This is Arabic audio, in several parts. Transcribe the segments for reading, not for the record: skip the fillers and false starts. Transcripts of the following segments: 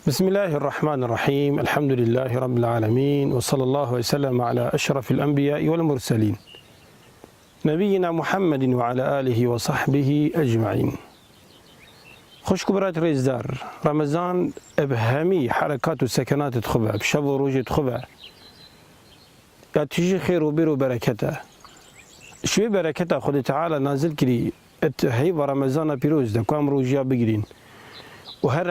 بسم الله الرحمن الرحيم. الحمد لله رب العالمين، وصلى الله وسلم على أشرف الأنبياء والمرسلين نبينا محمد وعلى آله وصحبه أجمعين. خوش كبرات ريزدار رمضان بهمي حركات وسكنات تخبع بشب وروج تخبع يا تجي خير وبر وبركته شوي بركته خد تعالى نازل كري هي رمضان بيروز ده كام روجيا بجرين وهر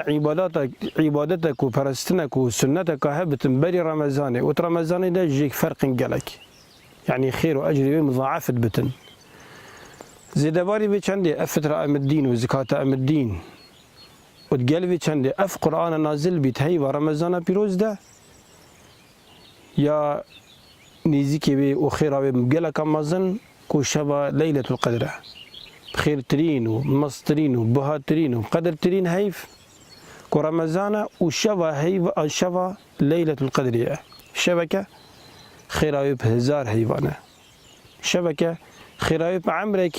عبادتك وفرستنك وسنتك هبت بري رمضان وترمضان ده يجيك فرق قلك يعني خير وأجر مضاعفة بتن زي دباري بيش عندي أفترة أم الدين وزكاة أم الدين وتقلبي عندي أف قرآن نازل بيتهي ورمضان بيروز ده يا نيزيكي بي وخير بي مقلك أمازن كو شبا ليلة القدر خير ترين ومصترين وبهاترين وقدر ترين هيف كو رمضان وشبا هيف الشبا ليلة القدر شبكة خير بهزار هيفانة شبكة خير بعمرك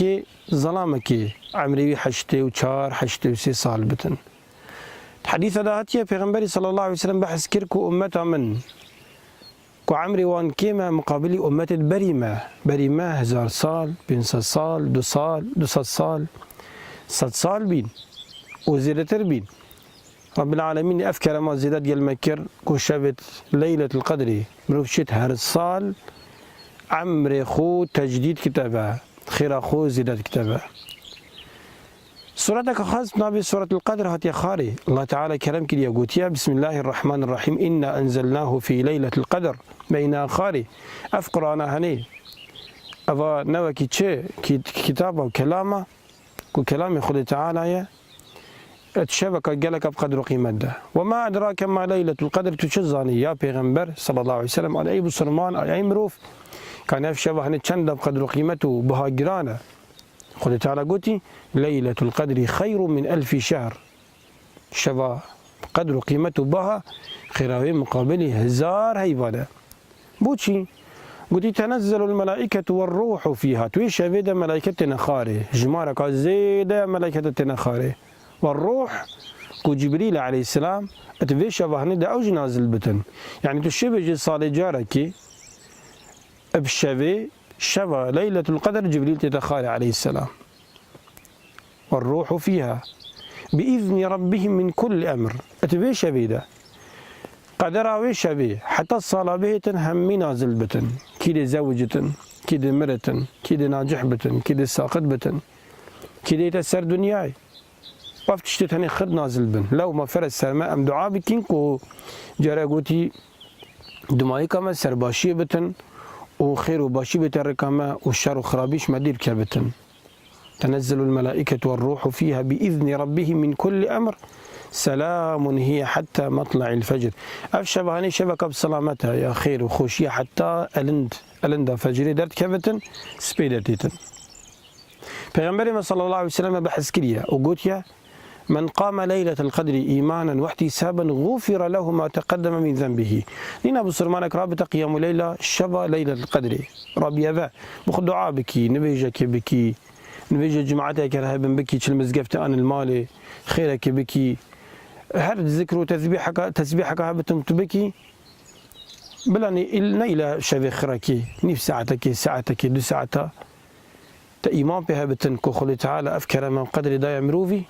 ظلامك عمري حشتي وشار حشتي وسي صال بتن حديث هاتيه پیغمبر صلى الله عليه وسلم بحث كركو أمتا من كو عمري وان كيما مقابلي أمة بريمة هزار صال بين صال دو صال بين وزيادة بين رب العالمين أفكر ما زيادات ديال مكر كو شابت ليلة القدر مروف شت هر الصال عمري خو تجديد كتابه خير خو زيادة كتابه سورتك خاص نبي سورة القدر هاتي خاري الله تعالى كلام كده يقول بسم الله الرحمن الرحيم إنا أنزلناه في ليلة القدر بين خاري أفقر أنا هني أبا نوكي تشي كتابه وكلامه وكلام خد تعالى الشبكة جلك بقدر قيمته وما أدراك ما ليلة القدر تشزاني يا پیغمبر صلى الله عليه وسلم على أي بسرمان على أي مروف كان يفشبه نتشند بقدر قيمته بهاجرانه خد تعالى قلتي ليلة القدر خير من 1000 شهر شبا قدر قيمته بها خيراوي مقابله هزار هيفاده بوشي قلتي تنزل الملائكة والروح فيها تويش فيدا ملائكة نخاري جمارك زيدا ملائكة نخاري والروح كو جبريل عليه السلام اتفيش شبه دا اوج نازل بتن يعني تشبه صالي جاركي بشبه شبه ليلة القدر جبريل تتخاري عليه السلام والروح فيها بإذن ربهم من كل أمر اتفيش شبه قدر ويش به حتى الصلاة به هم نازل بتن كده زوجة كده مرة كده ناجح بتن كده ساقط بتن كده يتسر دنياي وقت تشتتني خد نازل بن لو ما فرس سرما ام دعاء بكينكو جرى قوتي دمائي كما سرباشي بتن وخير وباشي بتن ركما والشر وخرابيش مدير كبتن تنزل الملائكة والروح فيها بإذن ربهم من كل أمر سلام هي حتى مطلع الفجر أفشبه هني شبكة بسلامتها يا خير وخوشية حتى ألند فجري درت كبتن سبيدتيتن پیغمبر صلى الله عليه وسلم بحث كريا وقوتيا من قام ليلة القدر إيمانا واحتسابا غفر له ما تقدم من ذنبه لنا أبو سلمانك رابط قيام ليلة شبا ليلة القدر ربي ذا بخد دعاء بكي نبيجك بكي نبيج جماعتك رهبن بكي تشلمزقفت أن المالي خيرك بكي هر ذكر وتسبيحك هبتم تبكي بلا نيلة شبه خركي نيف ساعتك دو ساعتها إيمان بها بتن كخل تعالى أفكر من قدر دايا مروفي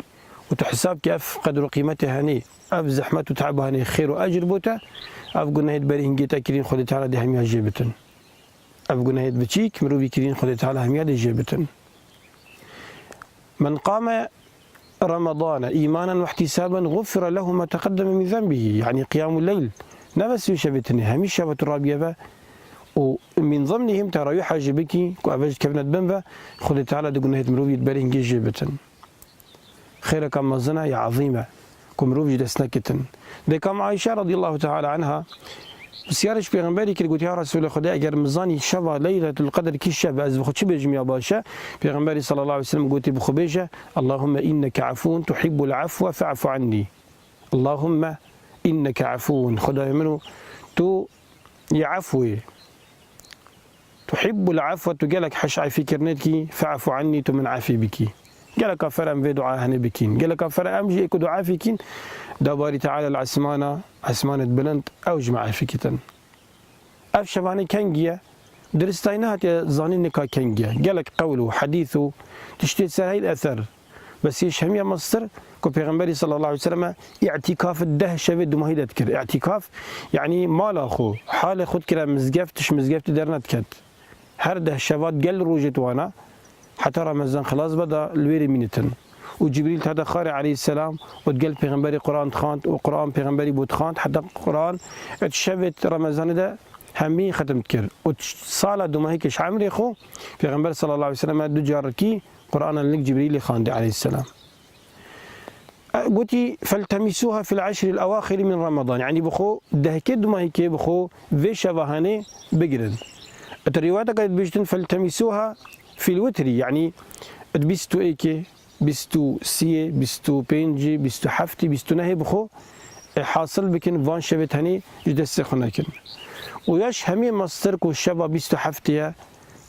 وتحساب كيف قدر قيمته هني أف زحمة وتعب هني خير وأجر بوتا أف قلنا هيد بريهن جيتا كرين خل تعالى دي هم يجيبتن أف قلنا هيد بتشيك مروفي كرين خل تعالى هم يجيبتن من قام رمضان إيمانا واحتسابا غفر له ما تقدم من ذنبه يعني قيام الليل نفس يشبتني هميش شبت الرابية ومن ضمنهم تراويح جبكي كأفج كبنت بنفا خذ تعالى دقنا هيت مروفي تبرين جي جيبتن خيرك مزنا يا عظيمة كمروفي دسنكتن ده كم عائشة رضي الله تعالى عنها سيارش بيغمبري كي قلت يا رسول خدا اگر مزاني شبا ليلة القدر كي شبا از بخد بيجم يا باشا بيغمبري صلى الله عليه وسلم قلت بخبيجة اللهم إنك عفو تحب العفو فاعف عني اللهم إنك عفو خدا منه تو يعفوي تحب العفو تقالك حشعي في كرنتكي فاعف عني تمن عافي بكي قال كافر أم في دعاء هني بكين قال كافر أم جي إكو دعاء فيكين دباري تعالى العسمانة عسمانة بلند أو جماعة فيكتن أف شباني كنجية درستينات زانين نكا كنجية قالك قوله حديثه تشتيت سر هاي الأثر بس يشهمية مصر كو پیغمبري صلى الله عليه وسلم اعتكاف الده شبه دو ماهي كر اعتكاف يعني مالا خو حال خود كرا مزقفتش مزقفت درنت كد هر ده شبات قل روجت وانا حتى رمضان خلاص بدا الويري مينتن وجبريل هذا خاري عليه السلام وتقل پیغمبري قرآن خاند وقرآن پیغمبري بود خاند حتى قرآن اتشبت رمضان ده همي ختمت كر وصالة دو ماهي كش عمري خو پیغمبر صلى الله عليه وسلم دو جاركي قرآن لك جبريل خاند عليه السلام قلت فالتمسوها في العشر الأواخر من رمضان يعني بخو دهكد ما هيك بخو في شبهانه بقرن الرواية قالت بيجتن فالتمسوها في الوتر يعني بيستو ايكي بيستو سيه بيستو بينجي بيستو حفتي بيستو نهي بخو حاصل بكن فان شبت هني جدس خناكن وياش همي مصدر كو الشبه بيستو حفتيا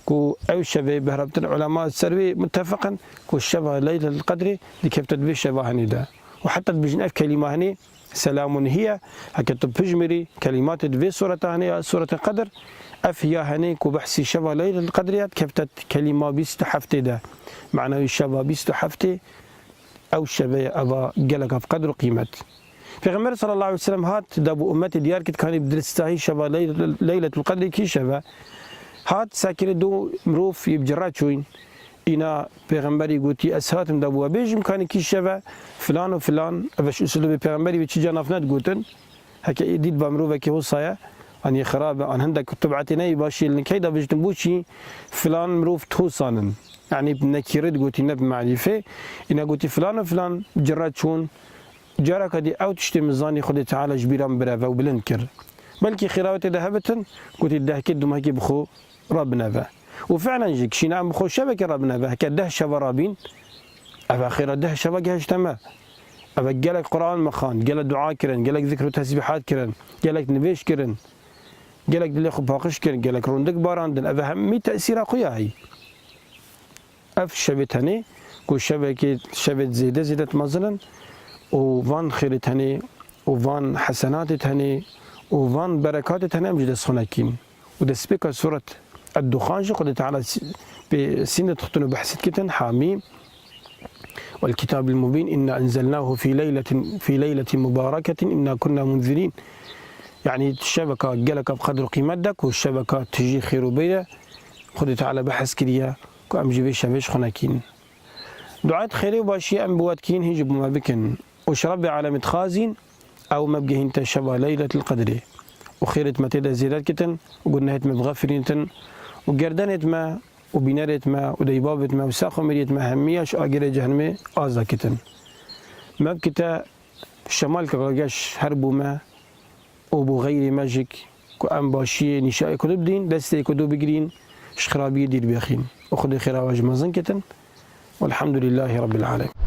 كو أو شبه بهربت العلماء السروي متفقا كو الشبه ليلة القدر لكيف تدبي شبه هني ده وحتى بجنف كلمة هني سلام هي هكذا بجمري كلمات تدبي سورة هني سورة القدر أفيا هني كو بحسي شبه ليلة القدر كيف كلمة بيستو حفتي ده معناه الشبه بيستو حفتي أو شبه أبا جلك في قدر قيمة پیغمبر صلى الله عليه وسلم هات دابو أمتي ديار كت كان بدرستاهي شبه ليلة القدر كي شبه هات ساكر دو مروف يبجرات شوين إنا پیغمبری گوتی اسهاتم دابو بیجم کانی کی شبه فلان و فلان افش اسلوب پیغمبری به چی جنافنت گوتن هکا دید با مروف که وصایا ان خراب ان هندك تبعتي ناي باشي الكيدا بجتم بوشي فلان مروف توصانن يعني بنكيرد قوتي نب معرفه إنا قوتي فلان و فلان جرات شون جارك دي او تشتي مزاني خدي تعالى جبيران برافا وبلنكر بلكي خراوتي ذهبتن قوتي الدهكد دم هكي بخو ربنا ذا وفعلا جيك شي نعم بخو شبكه ربنا ذا كده شبا رابين افا خير ده شبا جهش تما افا قالك قران مخان قالك دعاء كرن قالك ذكر وتسبيحات كرن قالك نبيش كرن قالك دلي خو باقش كرن قالك روندك باراندن افا همي تاثير قياهي اف شبتني كو شبكه شبت زيده مثلا وفان خيرتني وفان حسناتتني وفان بركاتتني امجد سخنكين ودسبك سورة الدخان جو قد تعالى بسنة تختنو بحثت كتن حاميم والكتاب المبين إنا أنزلناه في ليلة مباركة إنا كنا منذرين يعني الشبكة قالك بقدر قيمتك والشبكة تجي خير بيدا قد تعالى بحث كريا كو أمجي بيش بيش خناكين دعاء خيري وباشي أم بواتكين هجب ما بكن وشرب على متخازين أو مبقى انت شبه ليلة القدر وخيرت ما تدا زيادات كتن وقلنا هت مبغفرين تن وقردنت ما وبنارت ما وديبابت ما وساقو مريت ما همياش آجر جهنمي آزا كتن ما بكتا شمال كغاقاش هربو ما وبو غير ماجيك كو أم باشي نشاء كدوب دين دستي كدوب بقرين شخرابي دير بيخين وخذ خير واج مازن كتن والحمد لله رب العالمين.